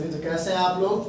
चलिए तो कैसे हैं आप लोग?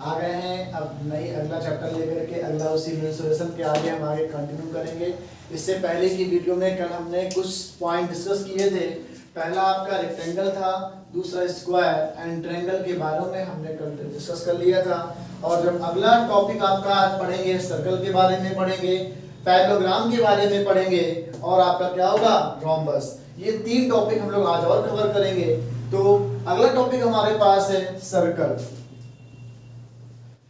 आ गए हैं अब नई अगला चैप्टर लेकर के, अगला उसी मेंसुरेशन के आगे हम आगे कंटिन्यू करेंगे। इससे पहले की वीडियो में कल हमने कुछ पॉइंट डिस्कस किए थे। पहला आपका रेक्टेंगल था, दूसरा स्क्वायर एंड ट्रायंगल के बारे में हमने कल डिस्कस कर लिया था। और जब अगला टॉपिक आपका आज पढ़ेंगे, सर्कल के बारे में पढ़ेंगे, पैरेललोग्राम के बारे में पढ़ेंगे और आपका क्या होगा, रोम्बस। ये तीन टॉपिक हम लोग आज और कवर करेंगे। तो अगला टॉपिक हमारे पास है सर्कल।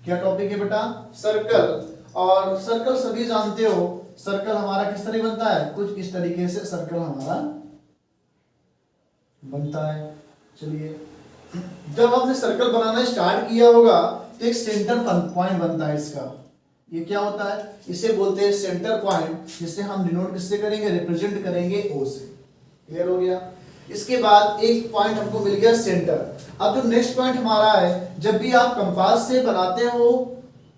क्या टॉपिक है बेटा? सर्कल। और सर्कल सभी जानते हो, सर्कल हमारा किस तरह बनता है, कुछ इस तरीके से सर्कल हमारा बनता है। चलिए, जब आपने सर्कल बनाना स्टार्ट किया होगा तो एक सेंटर पॉइंट बनता है इसका। ये क्या होता है? इसे बोलते हैं सेंटर पॉइंट, जिसे हम डिनोट किससे करेंगे, रिप्रेजेंट करेंगे ओ से। क्लियर हो गया? इसके बाद एक पॉइंट हमको मिल गया सेंटर। अब जो नेक्स्ट पॉइंट हमारा है, जब भी आप कंपास से बनाते हो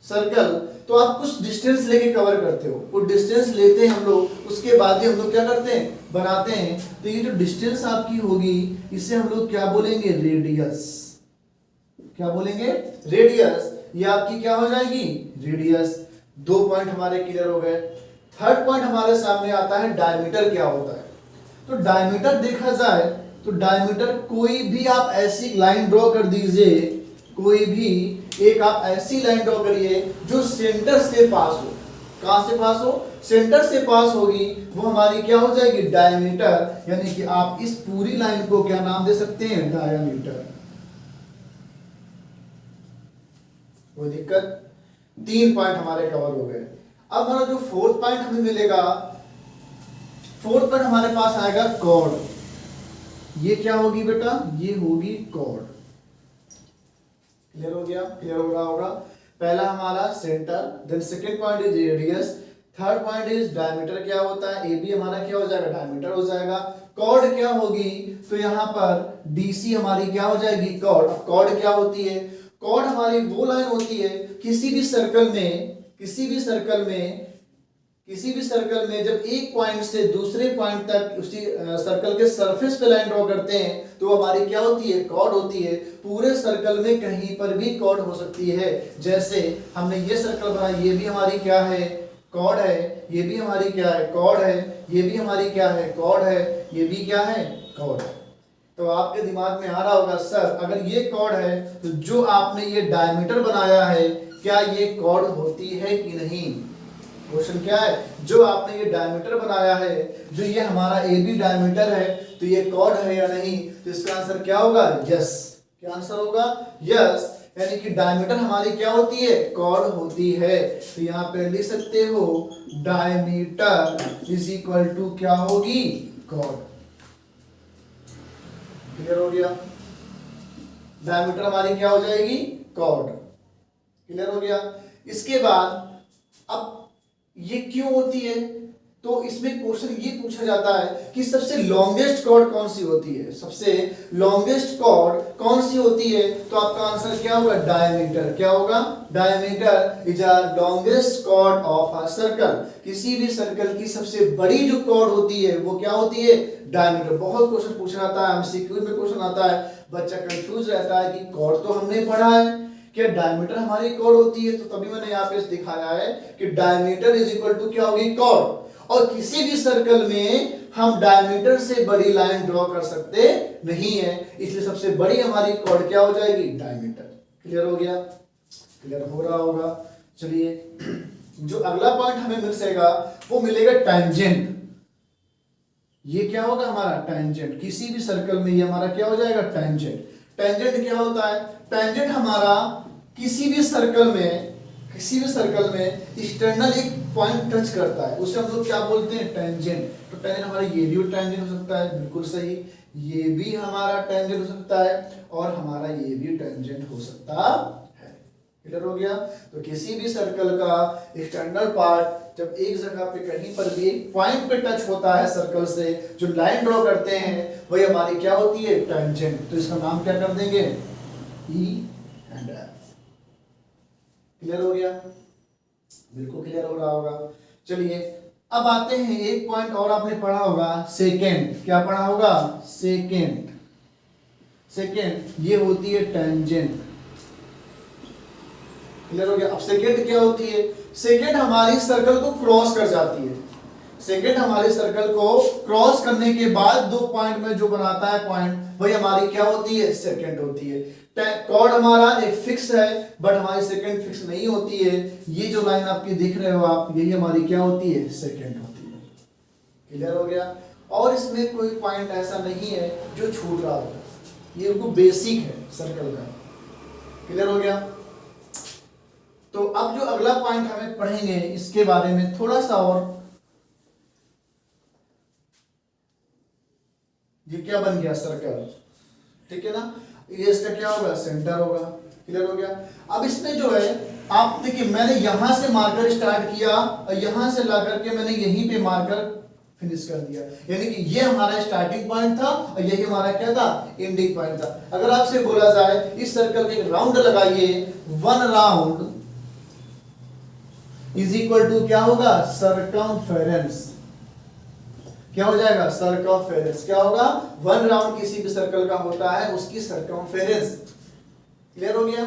सर्कल तो आप कुछ डिस्टेंस लेके कवर करते हो, कुछ डिस्टेंस लेते हैं हम लोग, उसके बाद ही हम लोग क्या करते हैं, बनाते हैं। तो ये जो डिस्टेंस आपकी होगी इसे हम लोग क्या बोलेंगे, रेडियस। क्या बोलेंगे? रेडियस। ये आपकी क्या हो जाएगी, रेडियस। दो पॉइंट हमारे क्लियर हो गए। थर्ड पॉइंट हमारे सामने आता है डायमीटर क्या होता है। तो डायमीटर देखा जाए तो डायमीटर कोई भी आप ऐसी लाइन ड्रॉ कर दीजिए, कोई भी एक आप ऐसी लाइन ड्रॉ करिए जो सेंटर से पास हो। कहां से पास हो? सेंटर से पास होगी, वो हमारी क्या हो जाएगी, डायमीटर। यानी कि आप इस पूरी लाइन को क्या नाम दे सकते हैं, डायमीटर। कोई दिक्कत? तीन पॉइंट हमारे कवर हो गए। अब हमारा जो फोर्थ पॉइंट हमें मिलेगा, फोर्थ पॉइंट हमारे पास आएगा कॉर्ड। ये क्या होगी बेटा, ये होगी कॉर्ड। क्लियर हो गया? क्लियर हो रहा होगा। पहला हमारा centre, then second point is radius, third point is diameter. क्या होता है, ए बी हमारा क्या हो जाएगा, डायमीटर हो जाएगा। कॉर्ड क्या होगी, तो यहां पर डीसी हमारी क्या हो जाएगी, कॉर्ड। कॉर्ड क्या होती है? कॉर्ड हमारी वो लाइन होती है किसी भी सर्कल में जब एक पॉइंट से दूसरे पॉइंट तक उसी सर्कल के सरफेस पे लाइन ड्रॉ करते हैं तो हमारी क्या होती है, कॉर्ड होती है। पूरे सर्कल में कहीं पर भी कॉर्ड हो सकती है। जैसे हमने ये सर्कल बनाया, ये भी हमारी क्या है, कॉर्ड है। ये भी हमारी क्या है, कॉर्ड है। ये भी हमारी क्या है, कॉर्ड है। ये भी क्या है, कॉर्ड है। तो आपके दिमाग में आ रहा होगा, सर अगर ये कॉर्ड है तो जो आपने ये डायमीटर बनाया है क्या ये कॉर्ड होती है कि नहीं? क्वेश्चन क्या है, जो आपने ये डायमीटर बनाया है, जो ये हमारा ए बी डायमीटर है, तो ये कॉर्ड है या नहीं? तो इसका आंसर क्या होगा, यस। क्या आंसर होगा, यस। यानी कि डायमीटर हमारी क्या होती है, कॉर्ड होती है। तो यहाँ पे लिख सकते हो डायमीटर इज इक्वल टू क्या होगी, कॉर्ड। क्लियर हो गया? डायमीटर हमारी क्या हो जाएगी, कॉर्ड। क्लियर हो गया? इसके बाद अब ये क्यों होती है, तो इसमें क्वेश्चन ये पूछा जाता है कि सबसे लॉन्गेस्ट कॉर्ड कौन सी होती है, सबसे लॉन्गेस्ट कॉर्ड कौन सी होती है? तो आपका आंसर क्या होगा, डायमीटर। क्या होगा, diameter is a longest chord of a circle. किसी भी सर्कल की सबसे बड़ी जो कॉर्ड होती है वो क्या होती है, डायमीटर। बहुत क्वेश्चन पूछा जाता है, एमसीक्यू में क्वेश्चन आता है, बच्चा कंफ्यूज रहता है कि कॉर्ड तो हमने पढ़ा है, क्या डायमीटर हमारी कॉर्ड होती है? तो तभी मैंने यहाँ पे दिखाया है कि डायमीटर इज इक्वल टू क्या होगी, कॉर्ड। और किसी भी सर्कल में हम डायमीटर से बड़ी लाइन ड्रॉ कर सकते नहीं है, इसलिए सबसे बड़ी हमारी कॉर्ड क्या हो जाएगी, डायमीटर। क्लियर हो गया? क्लियर हो रहा होगा। चलिए, जो अगला पॉइंट हमें मिलेगा वो मिलेगा टैंजेंट। ये क्या होगा हमारा, टैंजेंट। किसी भी सर्कल में ये हमारा क्या हो जाएगा, टैंजेंट। टैंजेंट क्या होता है? टैंजेंट हमारा किसी भी सर्कल में एक्सटर्नल एक पॉइंट टच करता है, उसे हम लोग क्या बोलते हैं, टैंजेंट। तो टैंजेंट हमारा ये भी टैंजेंट हो सकता है, बिल्कुल सही। ये भी हमारा टैंजेंट हो सकता है और हमारा ये भी टैंजेंट हो सकता है। क्लियर हो गया? तो किसी भी सर्कल का एक्सटर्नल पार्ट जब एक जगह पे कहीं पर भी एक पॉइंट पे टच होता है सर्कल से, जो लाइन ड्रॉ करते हैं वही हमारी क्या होती है, टैंजेंट। तो इसका नाम क्या कर देंगे, ई एंड एफ। क्लियर हो गया? बिल्कुल क्लियर हो रहा होगा। चलिए, अब आते हैं एक पॉइंट और आपने पढ़ा होगा, सेकेंड। क्या पढ़ा होगा, सेकेंड। सेकेंड ये होती है टेंजेंट। क्लियर हो गया। अब सेकेंड क्या होती है? सेकेंड हमारी सर्कल को क्रॉस कर जाती है। सेकेंड हमारे सर्कल को क्रॉस करने के बाद दो पॉइंट में जो बनाता है पॉइंट, वही हमारी क्या होती है? सेकेंड होती है। कॉर्ड हमारा एक फिक्स है, बट हमारी सेकेंड फिक्स नहीं होती है। ये जो लाइन आपकी दिख रहे हो आप, यही हमारी क्या होती है? सेकेंड होती है। क्लियर हो गया। और इसमें कोई पॉइंट ऐसा नहीं है जो छूट रहा हो, ये उनको बेसिक है सर्कल का। क्लियर हो गया। तो अब जो अगला पॉइंट हमें पढ़ेंगे इसके बारे में थोड़ा सा और, ये क्या बन गया? सर्कल। ठीक है ना। ये इसका क्या होगा? सेंटर होगा। क्लियर हो गया। अब इसमें जो है आप देखिए, मैंने यहां से मार्कर स्टार्ट किया और यहां से ला करके मैंने यहीं पे मार्कर फिनिश कर दिया, यानी कि ये हमारा स्टार्टिंग पॉइंट था और यही हमारा क्या था? एंडिंग पॉइंट था। अगर आपसे बोला जाए इस सर्कल का एक राउंड लगाइए, 1 राउंड इज इक्वल टू क्या होगा? सर्कमफेरेंस। क्या हो जाएगा? सर्कमफेरेंस। क्या होगा? 1 राउंड किसी भी सर्कल का होता है उसकी सर्कमफेरेंस। क्लियर हो गया।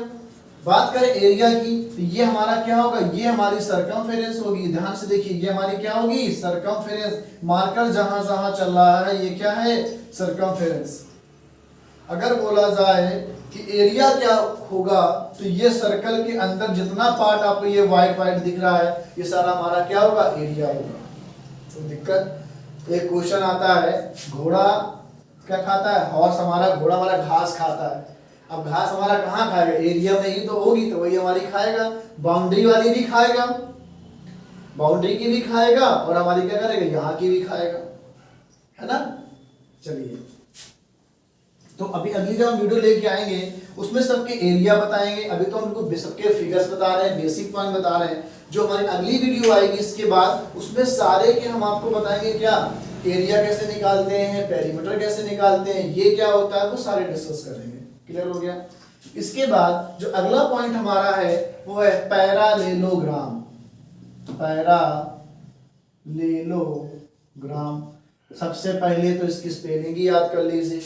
बात करें एरिया की, तो ये हमारा क्या होगा? ये हमारी सर्कमफेरेंस होगी। ध्यान से देखिए, ये हमारी क्या होगी? सर्कमफेरेंस। मार्कर जहां जहां चल रहा है ये क्या है? सर्कमफेरेंस। अगर बोला जाए कि एरिया क्या होगा, तो ये सर्कल के अंदर जितना पार्ट आपको ये व्हाइट व्हाइट दिख रहा है, ये सारा हमारा क्या होगा? एरिया होगा। तो दिक्कत, एक क्वेश्चन आता है, घोड़ा क्या खाता है? हॉर्स हमारा, घोड़ा हमारा घास खाता है। अब घास हमारा कहाँ खाएगा? एरिया में ही तो होगी, तो वही हमारी खाएगा। बाउंड्री वाली भी खाएगा, बाउंड्री की भी खाएगा, और हमारी क्या करेगा? यहाँ की भी खाएगा, है ना। चलिए, तो अभी अगली जब हम वीडियो लेके आएंगे उसमें सबके एरिया बताएंगे। अभी तो हमको सबके फिगर्स बता रहे हैं, बेसिक पॉइंट बता रहे हैं। जो हमारी अगली वीडियो आएगी इसके बाद, उसमें सारे के हम आपको बताएंगे क्या? एरिया कैसे निकालते हैं, पेरीमीटर कैसे निकालते हैं, ये क्या होता है, वो सारे डिस्कस करेंगे। क्लियर हो गया। इसके बाद जो अगला पॉइंट हमारा है वो है पैरालेलोग्राम। पैरालेलोग्राम। सबसे पहले तो इसकी स्पेलिंग ही याद कर लीजिए।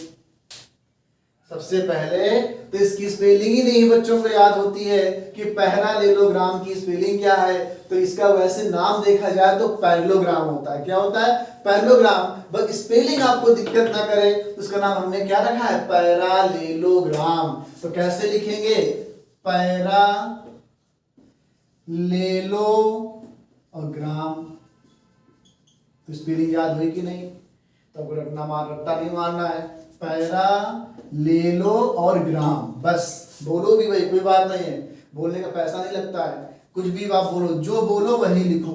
सबसे पहले तो इसकी स्पेलिंग ही नहीं बच्चों को याद होती है कि पैरालेलोग्राम की स्पेलिंग क्या है। तो इसका वैसे नाम देखा जाए तो पैरेललोग्राम होता है। क्या होता है? पैरेललोग्राम। बस स्पेलिंग आपको दिक्कत ना करे, उसका नाम हमने क्या रखा है? पैरालेलोग्राम। तो कैसे लिखेंगे? पैरालेलो और ग्राम। तो स्पेलिंग याद हुई कि नहीं? तो आपको रट्टा नहीं मारना है। पैरालेलो और ग्राम, बस बोलो भी भाई, कोई बात नहीं है, बोलने का पैसा नहीं लगता है। कुछ भी आप बोलो, जो बोलो वही लिखो,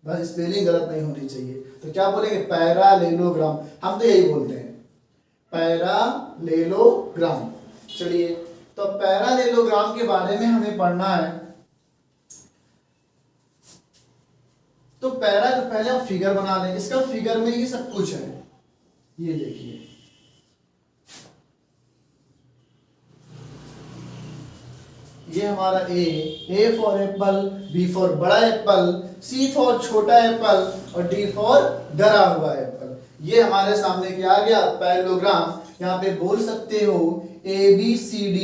बस स्पेलिंग गलत नहीं होनी चाहिए। तो क्या बोलेंगे? पैरालेलोग्राम। हम तो यही बोलते हैं, पैरालेलोग्राम। चलिए, तो पैरालेलोग्राम के बारे में हमें पढ़ना है। तो पहले आप फिगर बना लें। इसका फिगर में ही सब कुछ है। ये देखिए, ये हमारा A for apple, B for बड़ा एप्पल, सी फॉर छोटा एप्पल और डी फॉर डरा हुआ एप्पल। ये हमारे सामने क्या आ गया? पैरेललोग्राम। यहाँ पे बोल सकते हो ABCD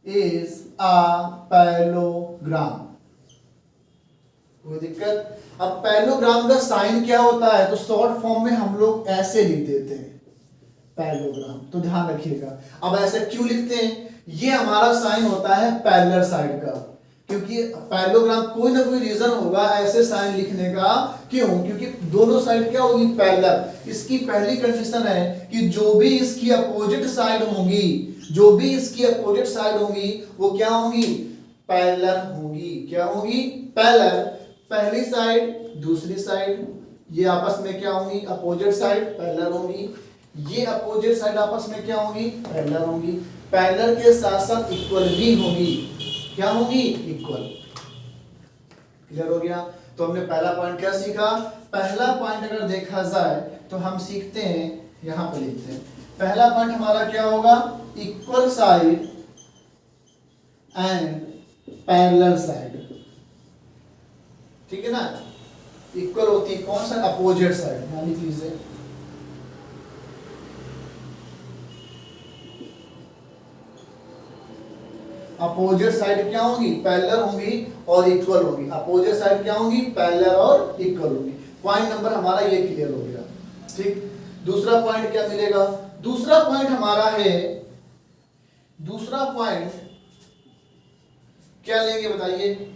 इज अ पैरेललोग्राम। कोई दिक्कत? अब पैरेललोग्राम का साइन क्या होता है? तो शॉर्ट फॉर्म में हम लोग ऐसे लिख देते हैं, पैरेललोग्राम। तो ध्यान रखिएगा। अब ऐसे क्यों लिखते हैं? ये हमारा साइन होता है पैरेलल साइड का, क्योंकि पैरेललोग्राम कोई ना कोई रीजन होगा ऐसे साइन लिखने का। क्यों? क्योंकि दोनों साइड क्या होगी? पैरेलल। इसकी पहली कंडीशन है कि जो भी इसकी अपोजिट साइड होंगी, जो भी इसकी अपोजिट साइड होंगी, वो क्या होंगी? पैरेलल होंगी। क्या होंगी? पैरेलल। पहली साइड, दूसरी साइड, ये आपस में क्या होंगी? अपोजिट साइड पैरेलल होंगी। ये अपोजिट साइड आपस में क्या होंगी? पैरेलल होंगी। पैरेलल के साथ साथ इक्वल भी होंगी। क्या होंगी? इक्वल। क्लियर हो गया। तो हमने पहला पॉइंट क्या सीखा? पहला पॉइंट अगर देखा जाए तो हम सीखते हैं, यहां पर लिखते हैं, पहला पॉइंट हमारा क्या होगा? Equal side and parallel side. ठीक है ना। इक्वल होती है कौन सा? Opposite side. यहां लिख लीजिए, अपोजिट साइड क्या होंगी, पैरेलल होंगी और इक्वल होंगी। अपोजिट साइड क्या होंगी, पैरेलल और इक्वल होंगी। पॉइंट नंबर हमारा ये क्लियर हो गया। ठीक, दूसरा पॉइंट क्या मिलेगा, दूसरा पॉइंट हमारा है, दूसरा पॉइंट क्या लेंगे बताइए,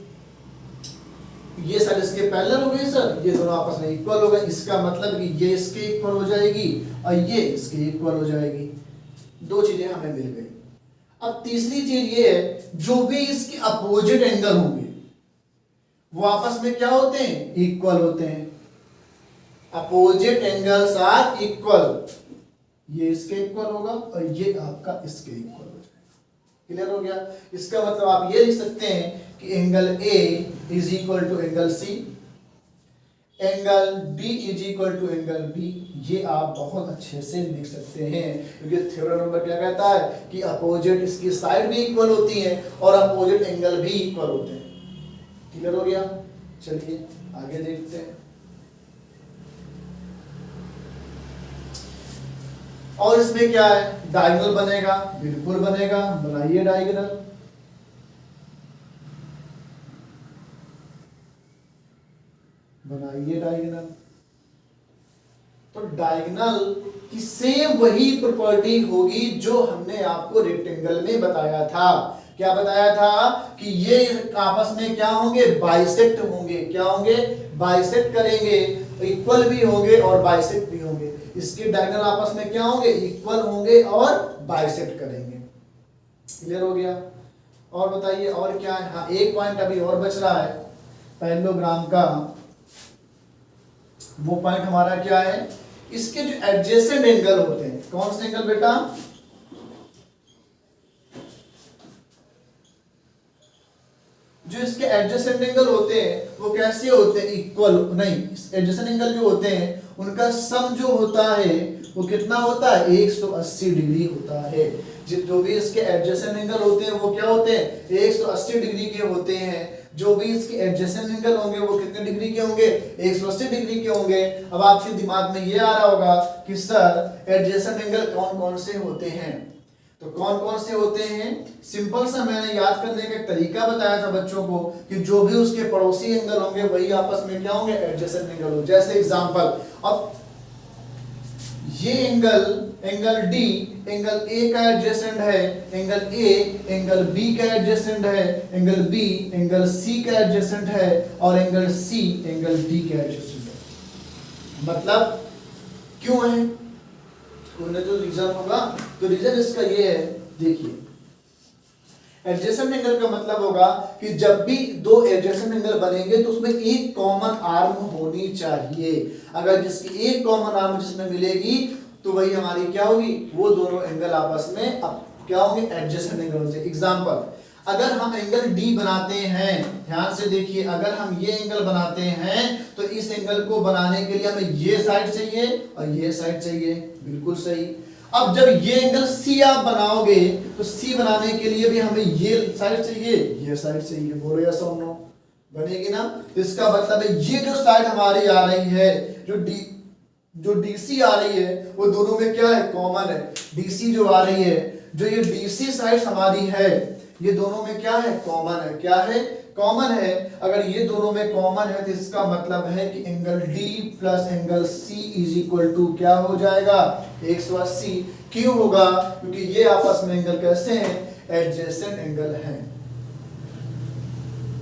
ये साइड इसके पैरेलल हो गई सर, ये दोनों आपस में इक्वल हो गए, इसका मतलब कि ये इसके इक्वल हो जाएगी और ये इसके इक्वल हो जाएगी। दो चीजें हमें मिल गई। अब तीसरी चीज ये है, जो भी इसके अपोजिट एंगल होंगे वो आपस में क्या होते हैं, इक्वल होते हैं। अपोजिट एंगल्स आर इक्वल, ये इसके इक्वल होगा और ये आपका इसके इक्वल हो जाएगा। क्लियर हो गया। इसका मतलब आप ये लिख सकते हैं कि angle A is equal to angle C, angle D is equal to angle B। ये आप बहुत अच्छे से लिख सकते हैं, क्योंकि थ्योरम नंबर क्या कहता है कि अपोजिट इसकी साइड भी इक्वल होती है और अपोजिट एंगल भी इक्वल होते हैं। क्लियर हो गया। चलिए आगे देखते हैं। और इसमें क्या है, डायगोनल बनेगा, बिल्कुल बनेगा, बनाइए डायगोनल। बनाइए डायगोनल। तो डायगोनल की सेम वही प्रॉपर्टी होगी जो हमने आपको रेक्टेंगल में बताया था। क्या बताया था कि ये आपस में क्या होंगे, बाइसेक्ट होंगे। क्या होंगे, बाइसेक्ट करेंगे, इक्वल भी होंगे और बाइसेक्ट भी होंगे। इसके डायगोनल आपस में क्या होंगे, इक्वल होंगे और बाइसेक्ट करेंगे। क्लियर हो गया। और बताइए और क्या है। हाँ, एक पॉइंट अभी और बच रहा है पैरेललोग्राम का। वो पॉइंट हमारा क्या है, इसके जो एडजेसेंट एंगल होते हैं, कौन से एंगल बेटा, जो इसके एडजेसेंट एंगल होते हैं वो कैसे होते हैं, इक्वल नहीं, एडजेसेंट एंगल जो होते हैं उनका सम जो होता है वो कितना होता है, 180 डिग्री होता है। जो भी इसके एडजेसेंट एंगल होते हैं वो क्या होते हैं, 180 डिग्री के होते हैं। जो भी इसके एडजेसेंट एंगल होंगे वो कितने डिग्री के होंगे, 180 डिग्री के होंगे। अब आपके दिमाग में ये आ रहा होगा कि सर एडजेसेंट एंगल कौन कौन से होते हैं। तो कौन कौन से होते हैं, सिंपल सा मैंने याद करने का एक तरीका बताया था बच्चों को कि जो भी उसके पड़ोसी एंगल होंगे वही आपस में क्या होंगे, एडजेसेंट एंगल होंगे। जैसे एग्जांपल, अब ये एंगल D एंगल A का एडजेसेंट है, एंगल A एंगल B का एडजेसेंट है, एंगल B एंगल C का एडजेसेंट है और एंगल C एंगल D का एडजेसेंट है। मतलब क्यों है, कोई ना तो रीजन होगा। तो रीजन इसका ये है, देखिए एडजेसेंट एंगल का मतलब होगा कि जब भी दो एडजेसेंट एंगल बनेंगे तो उसमें एक कॉमन आर्म होनी चाहिए। अगर जिसकी एक कॉमन आर्म जिसमें मिलेगी तो वही हमारी क्या होगी, वो दोनों एंगल आपस में अब क्या होंगे, एडजेसेंट एंगल होंगे। एग्जांपल, अगर हम एंगल D बनाते हैं, ध्यान से देखिए, अगर हम ये एंगल बनाते हैं तो इस एंगल को बनाने के लिए हमें ये साइड चाहिए और ये साइड चाहिए, बिल्कुल सही। अब जब ये एंगल C आप बनाओगे तो C बनाने के लिए भी हमें ये साइड चाहिए, ये साइड चाहिए। बोलो यस और नो, बनेगी ना। इसका मतलब है ये जो साइड हमारी आ रही है, जो DC आ रही है वो दोनों में क्या है, कॉमन है। DC जो आ रही है, जो ये DC साइड हमारी है, ये दोनों में क्या है, कॉमन है। क्या है, कॉमन है। अगर ये दोनों में कॉमन है तो इसका मतलब है कि angle D plus angle C is equal to क्या हो जाएगा, 180। क्यों होगा, क्योंकि ये आपस में एंगल कैसे हैं, एडजेसेंट एंगल हैं।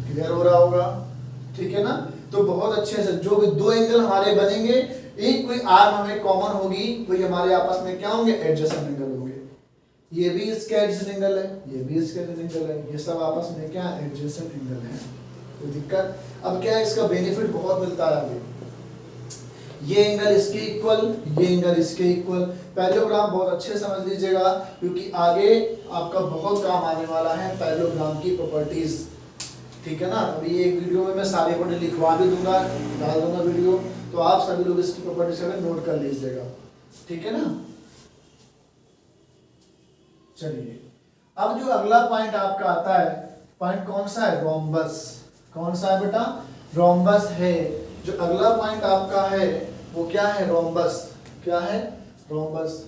क्लियर हो रहा होगा, ठीक है ना। तो बहुत अच्छे से जो भी दो एंगल हमारे बनेंगे, एक कोई आर्म हमें कॉमन होगी, वही हमारे आपस में क्या होंगे, एडजेसेंट एंगल होंगे। ये भी इसका एडजेसेंट एंगल है, ये भी इसका एडजेसेंट एंगल है, ये सब आपस में क्या एडजेसेंट एंगल है। कोई दिक्कत। अब क्या है, इसका बेनिफिट बहुत मिलता है आगे। ये एंगल इसके इक्वल, ये एंगल इसके इक्वल। पैरेललोग्राम बहुत अच्छे समझ लीजिएगा, क्योंकि आगे आपका बहुत काम आने वाला है पैरेललोग्राम की प्रॉपर्टीज, ठीक है ना। अभी एक वीडियो में मैं सारे पॉइंट लिखवा भी दूंगा, डाल दूंगा वीडियो, तो आप सभी लोग इसकी प्रॉपर्टीज का नोट कर लीजिएगा, ठीक है ना। चलिए, अब जो अगला पॉइंट आपका आता है, पॉइंट कौन सा है, रोम्बस। कौन सा है बेटा, रोम्बस है। जो अगला पॉइंट आपका है वो क्या है, रोम्बस। क्या है, रोम्बस।